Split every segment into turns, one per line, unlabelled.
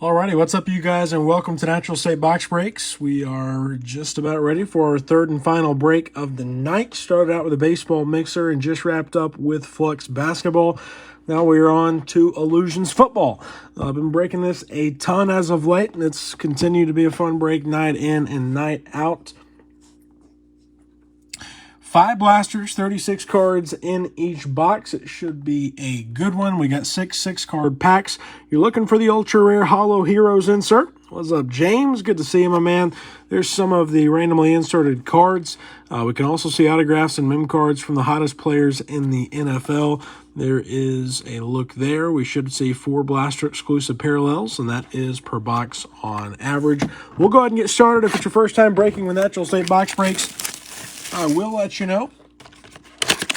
Alrighty, what's up, you guys, and welcome to Natural State Box Breaks. We are just about ready for our third and final break of the night. Started out with a baseball mixer and just wrapped up with Flux basketball. Now we are on to Illusions football. I've been breaking this a ton as of late, and it's continued to be a fun break night in and night out. 5 blasters, 36 cards in each box. It should be a good one. We got 6 card packs. You're looking for the ultra rare Holo Heroes insert. What's up, James? Good to see you, my man. There's some of the randomly inserted cards. We can also see autographs and mem cards from the hottest players in the NFL. There is a look there. We should see 4 blaster exclusive parallels, and that is per box on average. We'll go ahead and get started. If it's your first time breaking with Natural State Box Breaks, I will let you know,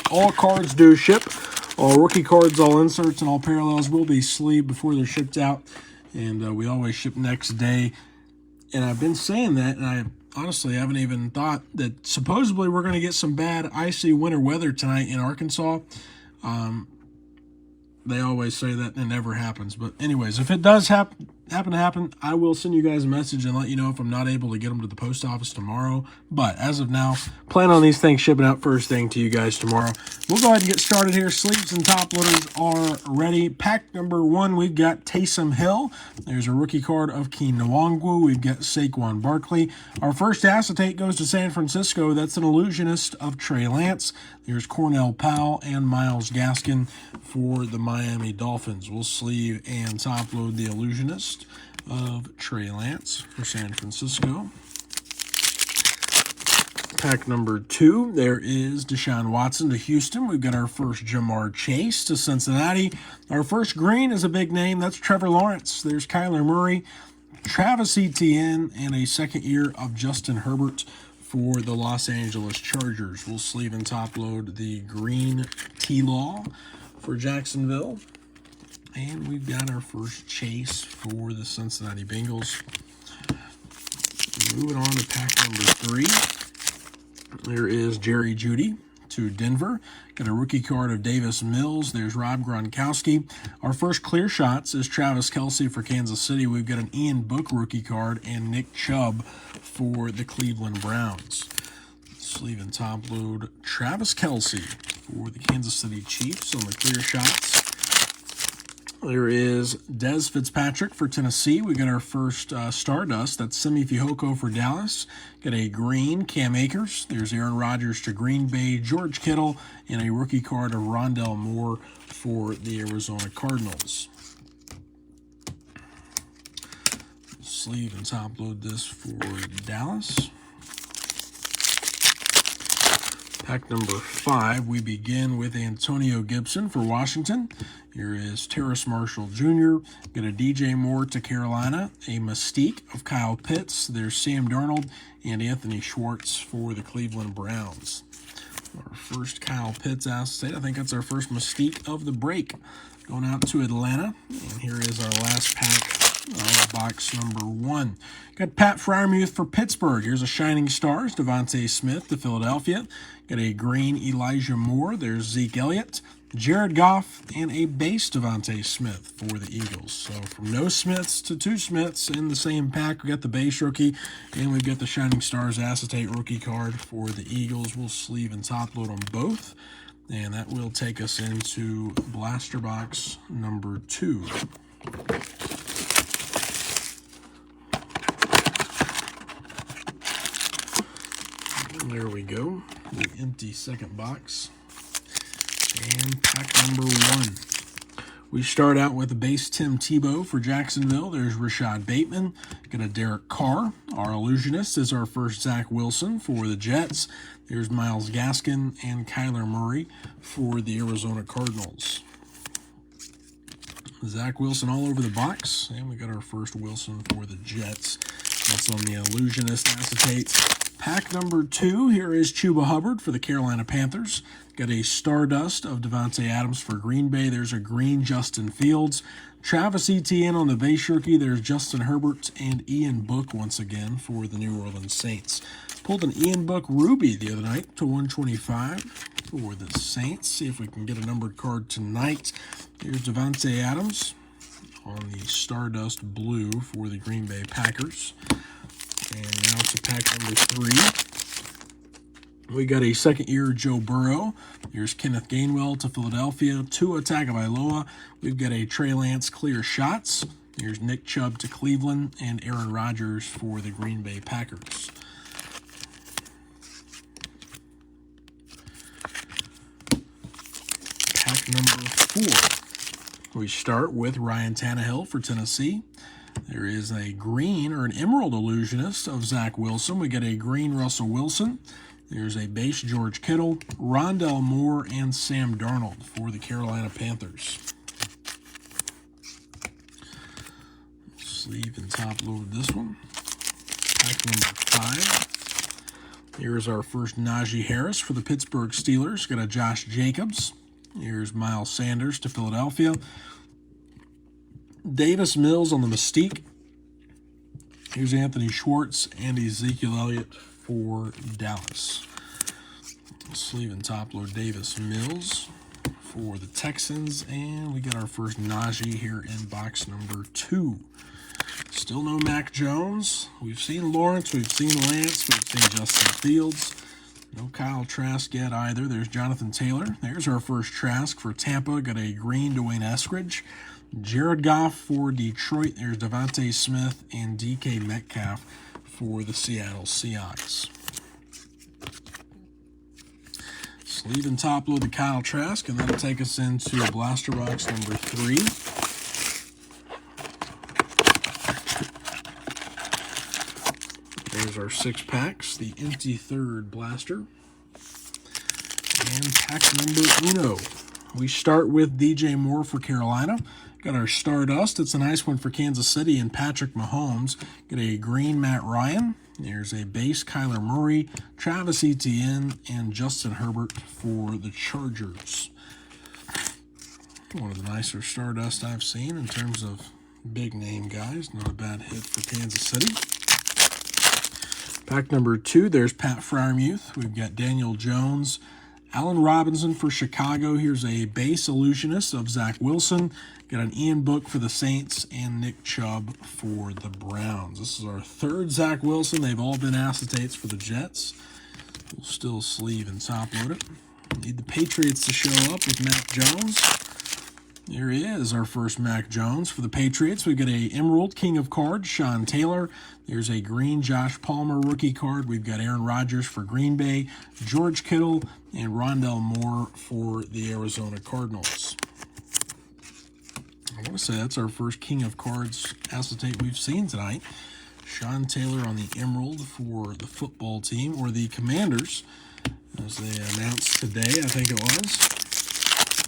all cards do ship. All rookie cards, all inserts, and all parallels will be sleeved before they're shipped out. And we always ship next day. And I've been saying that, and I honestly haven't even thought that supposedly we're going to get some bad, icy winter weather tonight in Arkansas. They always say that, and it never happens. But anyways, if it does happen to happen, I will send you guys a message and let you know if I'm not able to get them to the post office tomorrow. But as of now, plan on these things shipping out first thing to you guys tomorrow. We'll go ahead and get started here. Sleeves and top loaders are ready. Pack number 1, we've got Taysom Hill. There's a rookie card of Keen Nwangwu. We've got Saquon Barkley. Our first acetate goes to San Francisco. That's an illusionist of Trey Lance. There's Cornell Powell and Myles Gaskin for the Miami Dolphins. We'll sleeve and top load the illusionist of Trey Lance for San Francisco. Pack number 2, there is Deshaun Watson to Houston. We've got our first Jamar Chase to Cincinnati. Our first green is a big name. That's Trevor Lawrence. There's Kyler Murray, Travis Etienne, and a second year of Justin Herbert for the Los Angeles Chargers. We'll sleeve and top load the green T-Law for Jacksonville. And we've got our first Chase for the Cincinnati Bengals. Moving on to pack number 3. There is Jerry Jeudy to Denver. Got a rookie card of Davis Mills. There's Rob Gronkowski. Our first clear shots is Travis Kelce for Kansas City. We've got an Ian Book rookie card and Nick Chubb for the Cleveland Browns. Sleeve and top load Travis Kelce for the Kansas City Chiefs on the clear shots. There is Dez Fitzpatrick for Tennessee. We got our first Stardust. That's Simi Fehoko for Dallas. Got a green Cam Akers. There's Aaron Rodgers to Green Bay, George Kittle, and a rookie card of Rondell Moore for the Arizona Cardinals. Sleeve and top load this for Dallas. Pack number 5, we begin with Antonio Gibson for Washington. Here is Terrace Marshall Jr. Got a DJ Moore to Carolina, a Mystique of Kyle Pitts. There's Sam Darnold and Anthony Schwartz for the Cleveland Browns. Our first Kyle Pitts acetate. I think that's our first Mystique of the break. Going out to Atlanta, and here is our last pack of box number 1. Got Pat Freiermuth for Pittsburgh. Here's a Shining Stars, Devontae Smith to Philadelphia. Got a green Elijah Moore. There's Zeke Elliott, Jared Goff, and a base Devontae Smith for the Eagles. So from no Smiths to 2 Smiths in the same pack. We got the base rookie, and we've got the Shining Stars acetate rookie card for the Eagles. We'll sleeve and top load them both. And that will take us into blaster box number 2. There we go, the empty second box. And pack number 1. We start out with a base Tim Tebow for Jacksonville. There's Rashad Bateman. Got a Derek Carr. Our illusionist is our first Zach Wilson for the Jets. There's Myles Gaskin and Kyler Murray for the Arizona Cardinals. Zach Wilson all over the box. And we got our first Wilson for the Jets. That's on the illusionist acetate. Pack number 2, here is Chuba Hubbard for the Carolina Panthers. Got a Stardust of Devontae Adams for Green Bay. There's a green Justin Fields. Travis Etienne on the base rookie. There's Justin Herbert and Ian Book once again for the New Orleans Saints. Pulled an Ian Book Ruby the other night to 125 for the Saints. See if we can get a numbered card tonight. Here's Devontae Adams on the Stardust Blue for the Green Bay Packers. And now to pack number 3. We got a second-year Joe Burrow. Here's Kenneth Gainwell to Philadelphia. Tua Tagovailoa. We've got a Trey Lance clear shots. Here's Nick Chubb to Cleveland and Aaron Rodgers for the Green Bay Packers. Pack number 4. We start with Ryan Tannehill for Tennessee. There is a green or an emerald illusionist of Zach Wilson. We get a green Russell Wilson. There's a base George Kittle, Rondell Moore, and Sam Darnold for the Carolina Panthers. Sleeve and top load this one. Pack number 5. Here's our first Najee Harris for the Pittsburgh Steelers. Got a Josh Jacobs. Here's Miles Sanders to Philadelphia. Davis Mills on the Mystique. Here's Anthony Schwartz and Ezekiel Elliott for Dallas. Sleeve and top load Davis Mills for the Texans. And we got our first Najee here in box number 2. Still no Mac Jones. We've seen Lawrence, we've seen Lance, we've seen Justin Fields. No Kyle Trask yet either. There's Jonathan Taylor. There's our first Trask for Tampa. Got a green Dwayne Eskridge. Jared Goff for Detroit. There's Devontae Smith and DK Metcalf for the Seattle Seahawks. Sleeve and top load the Kyle Trask, and that'll take us into blaster box number 3. There's our 6 packs, the empty third blaster. And pack number 1. We start with DJ Moore for Carolina. Got our Stardust. It's a nice one for Kansas City and Patrick Mahomes. Got a green Matt Ryan. There's a base Kyler Murray, Travis Etienne, and Justin Herbert for the Chargers. One of the nicer Stardust I've seen in terms of big name guys. Not a bad hit for Kansas City. Pack number 2, there's Pat Freiermuth. We've got Daniel Jones, Allen Robinson for Chicago. Here's a base illusionist of Zach Wilson. Got an Ian Book for the Saints and Nick Chubb for the Browns. This is our 3rd Zach Wilson. They've all been acetates for the Jets. We'll still sleeve and top load it. Need the Patriots to show up with Mac Jones. Here he is, our first Mac Jones for the Patriots. We've got a Emerald King of Cards, Sean Taylor. There's a green Josh Palmer rookie card. We've got Aaron Rodgers for Green Bay, George Kittle, and Rondell Moore for the Arizona Cardinals. I want to say that's our first King of Cards acetate we've seen tonight. Sean Taylor on the Emerald for the football team, or the Commanders, as they announced today, I think it was.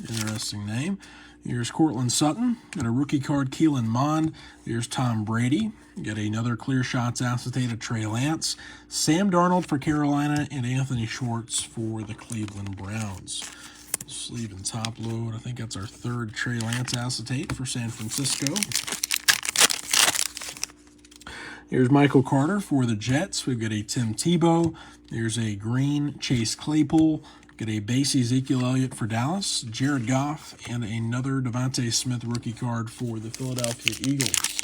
Interesting name. Here's Cortland Sutton. Got a rookie card, Keelan Mond. Here's Tom Brady. Got another Clear Shots acetate of Trey Lance. Sam Darnold for Carolina, and Anthony Schwartz for the Cleveland Browns. Sleeve and top load. I think that's our 3rd Trey Lance acetate for San Francisco. Here's Michael Carter for the Jets. We've got a Tim Tebow. There's a green Chase Claypool. Got a base Ezekiel Elliott for Dallas, Jared Goff, and another Devontae Smith rookie card for the Philadelphia Eagles.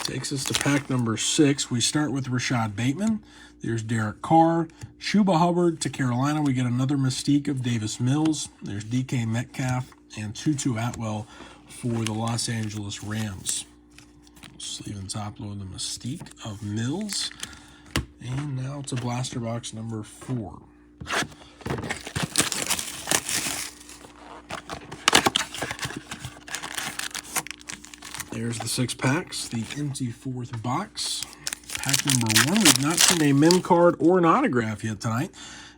Takes us to pack number 6. We start with Rashad Bateman. There's Derek Carr. Chuba Hubbard to Carolina. We get another Mystique of Davis Mills. There's DK Metcalf and Tutu Atwell for the Los Angeles Rams. Sleeve and top load the Mystique of Mills. And now to blaster box number 4. There's the 6 packs, the empty 4th box. Pack number 1, we've not seen a mem card or an autograph yet tonight.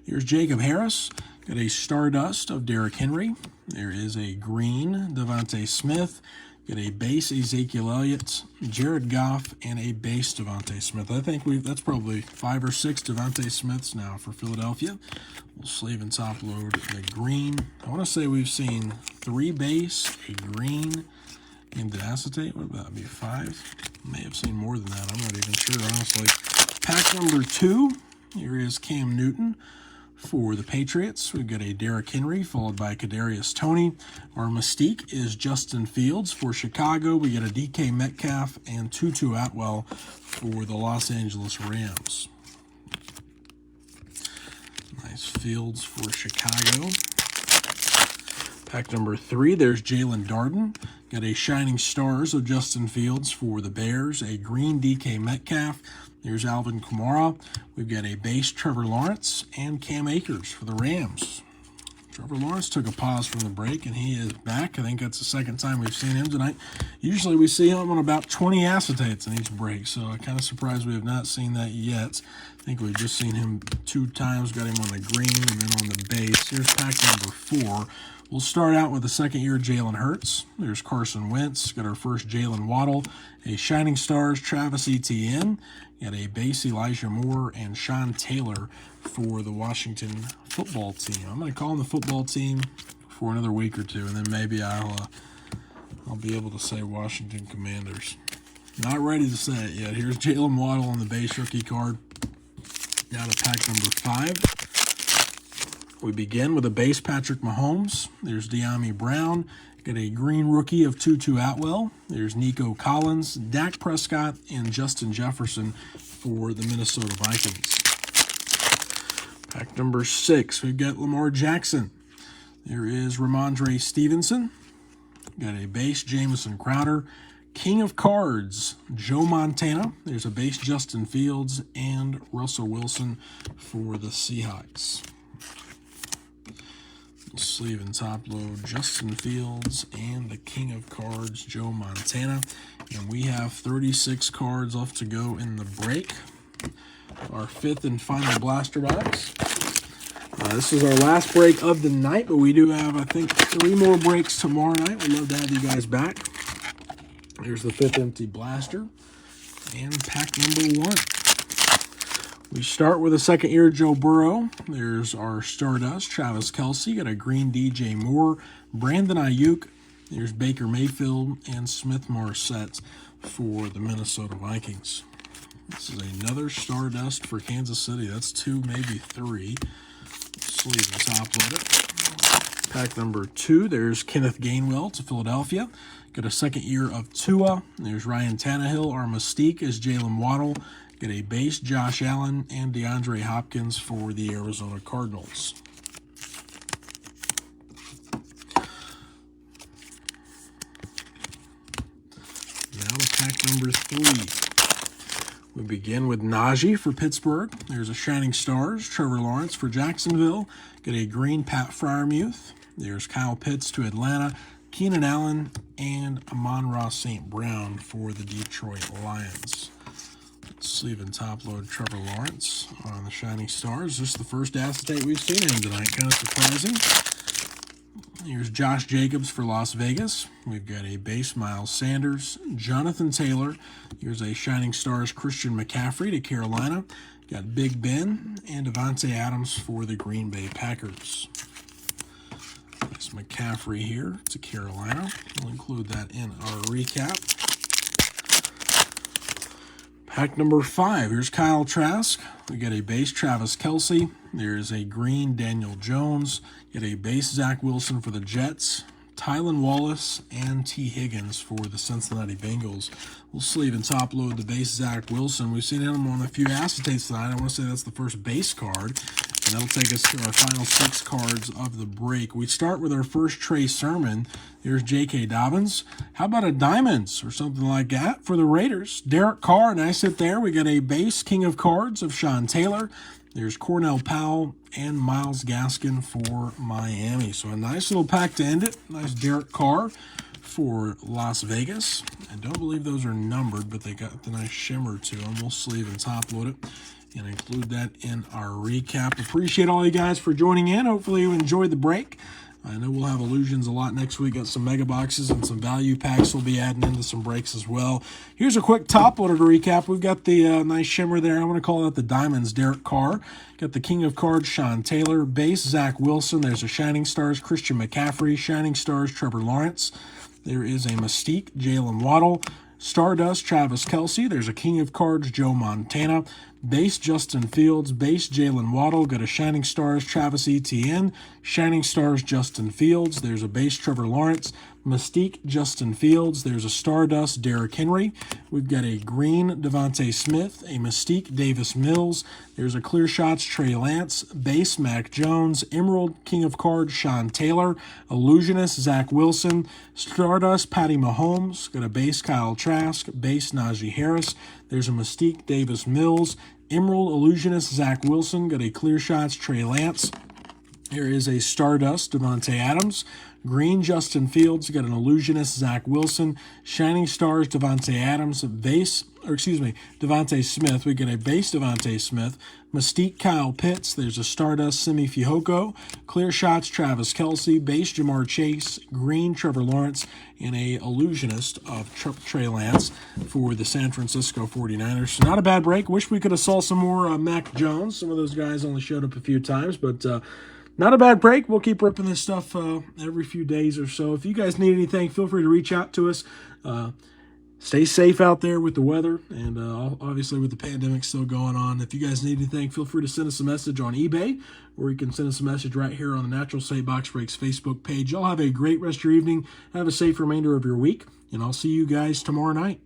Here's Jacob Harris. Got a Stardust of Derrick Henry. There is a green Devontae Smith. Got a base Ezekiel Elliott, Jared Goff, and a base Devontae Smith. I think that's probably 5 or 6 Devontae Smiths now for Philadelphia. We'll sleeve and top load the green. I want to say we've seen 3 base, a green, and the acetate. What would that be, 5? May have seen more than that. I'm not even sure, honestly. Pack number 2. Here is Cam Newton For the Patriots, we've got a Derrick Henry, followed by Kadarius Toney. Our Mystique is Justin Fields. For Chicago, we get a DK Metcalf and Tutu Atwell for the Los Angeles Rams. Nice Fields for Chicago. Pack number 3, there's Jalen Darden. Got a Shining Stars of Justin Fields for the Bears, a green DK Metcalf. There's Alvin Kamara. We've got a base Trevor Lawrence and Cam Akers for the Rams. Trevor Lawrence took a pause from the break, and he is back. I think that's the second time we've seen him tonight. Usually we see him on about 20 acetates in each break, so I'm kind of surprised we have not seen that yet. I think we've just seen him 2 times, got him on the green and then on the base. Here's pack number 4. We'll start out with the second-year Jalen Hurts. There's Carson Wentz. Got our first Jalen Waddle. A Shining Stars Travis Etienne. Got a base Elijah Moore and Sean Taylor for the Washington football team. I'm going to call them the football team for another week or two, and then maybe I'll be able to say Washington Commanders. Not ready to say it yet. Here's Jalen Waddle on the base rookie card. Now to pack number 5. We begin with a base Patrick Mahomes. There's De'Ami Brown. Got a green rookie of Tutu Atwell. There's Nico Collins, Dak Prescott, and Justin Jefferson for the Minnesota Vikings. Pack number 6, we've got Lamar Jackson. There is Ramondre Stevenson. Got a base Jamison Crowder. King of Cards, Joe Montana. There's a base Justin Fields and Russell Wilson for the Seahawks. Sleeve and top load, Justin Fields and the King of Cards, Joe Montana. And we have 36 cards left to go in the break. Our 5th and final blaster box. This is our last break of the night, but we do have, I think, 3 more breaks tomorrow night. We'd love to have you guys back. Here's the 5th empty blaster and pack number 1. We start with a second-year Joe Burrow. There's our Stardust, Travis Kelce. Got a green DJ Moore, Brandon Ayuk. There's Baker Mayfield and Smith Marset for the Minnesota Vikings. This is another Stardust for Kansas City. That's 2, maybe 3. Sleeve and top load it. Pack number 2, there's Kenneth Gainwell to Philadelphia. Got a second year of Tua. There's Ryan Tannehill. Our Mystique is Jalen Waddle. Get a base Josh Allen and DeAndre Hopkins for the Arizona Cardinals. Now to pack number 3. We begin with Najee for Pittsburgh. There's a Shining Stars, Trevor Lawrence for Jacksonville. Get a green Pat Freiermuth. There's Kyle Pitts to Atlanta. Keenan Allen and Amon-Ra St. Brown for the Detroit Lions. Sleeve and top load Trevor Lawrence on the Shining Stars. This is the first acetate we've seen him tonight. Kind of surprising. Here's Josh Jacobs for Las Vegas. We've got a base Miles Sanders, Jonathan Taylor. Here's a Shining Stars Christian McCaffrey to Carolina. Got Big Ben and Devontae Adams for the Green Bay Packers. There's McCaffrey here to Carolina. We'll include that in our recap. Pack number 5, here's Kyle Trask. We get a base Travis Kelce. There's a green Daniel Jones. Get a base Zach Wilson for the Jets. Tylan Wallace and T. Higgins for the Cincinnati Bengals. We'll sleeve and top load the base Zach Wilson. We've seen him on a few acetates tonight. I want to say that's the first base card. And that'll take us to our final 6 cards of the break. We start with our first Trey Sermon. Here's J.K. Dobbins. How about a Diamonds or something like that for the Raiders? Derek Carr, nice hit there. We got a base King of Cards of Sean Taylor. There's Cornell Powell and Myles Gaskin for Miami. So a nice little pack to end it. Nice Derek Carr for Las Vegas. I don't believe those are numbered, but they got the nice shimmer to them. We'll sleeve and top load it and include that in our recap. Appreciate all you guys for joining in. Hopefully you enjoyed the break. I know we'll have illusions a lot next week. Got some mega boxes and some value packs we'll be adding into some breaks as well. Here's a quick top-loaded recap. We've got the nice shimmer there. I want to call that the Diamonds, Derek Carr. Got the King of Cards, Sean Taylor. Base, Zach Wilson. There's a Shining Stars, Christian McCaffrey. Shining Stars, Trevor Lawrence. There is a Mystique, Jalen Waddle. Stardust, Travis Kelce. There's a King of Cards, Joe Montana. Base Justin Fields, base Jalen Waddle. Got a Shining Stars Travis Etienne, Shining Stars Justin Fields. There's a base Trevor Lawrence, Mystique Justin Fields. There's a Stardust Derrick Henry. We've got a green Devontae Smith, a Mystique Davis Mills. There's a Clear Shots Trey Lance, base Mac Jones, Emerald King of Cards Sean Taylor, Illusionist Zach Wilson, Stardust Patty Mahomes. Got a base Kyle Trask, base Najee Harris. There's a Mystique Davis Mills, Emerald Illusionist Zach Wilson. Got a Clear Shots Trey Lance. Here is a Stardust Devontae Adams, green Justin Fields. Got an Illusionist Zach Wilson, Shining Stars Devontae Adams, Devontae Smith. We get a base Devontae Smith, Mystique Kyle Pitts. There's a Stardust Simi Fehoko, Clear Shots Travis Kelce, base Jamar Chase, green Trevor Lawrence, and a Illusionist of Trey Lance for the San Francisco 49ers. Not a bad break. Wish we could have saw some more Mac Jones. Some of those guys only showed up a few times, but not a bad break. We'll keep ripping this stuff every few days or so. If you guys need anything, feel free to reach out to us. Stay safe out there with the weather and obviously with the pandemic still going on. If you guys need anything, feel free to send us a message on eBay, or you can send us a message right here on the Natural State Box Breaks Facebook page. Y'all have a great rest of your evening. Have a safe remainder of your week, and I'll see you guys tomorrow night.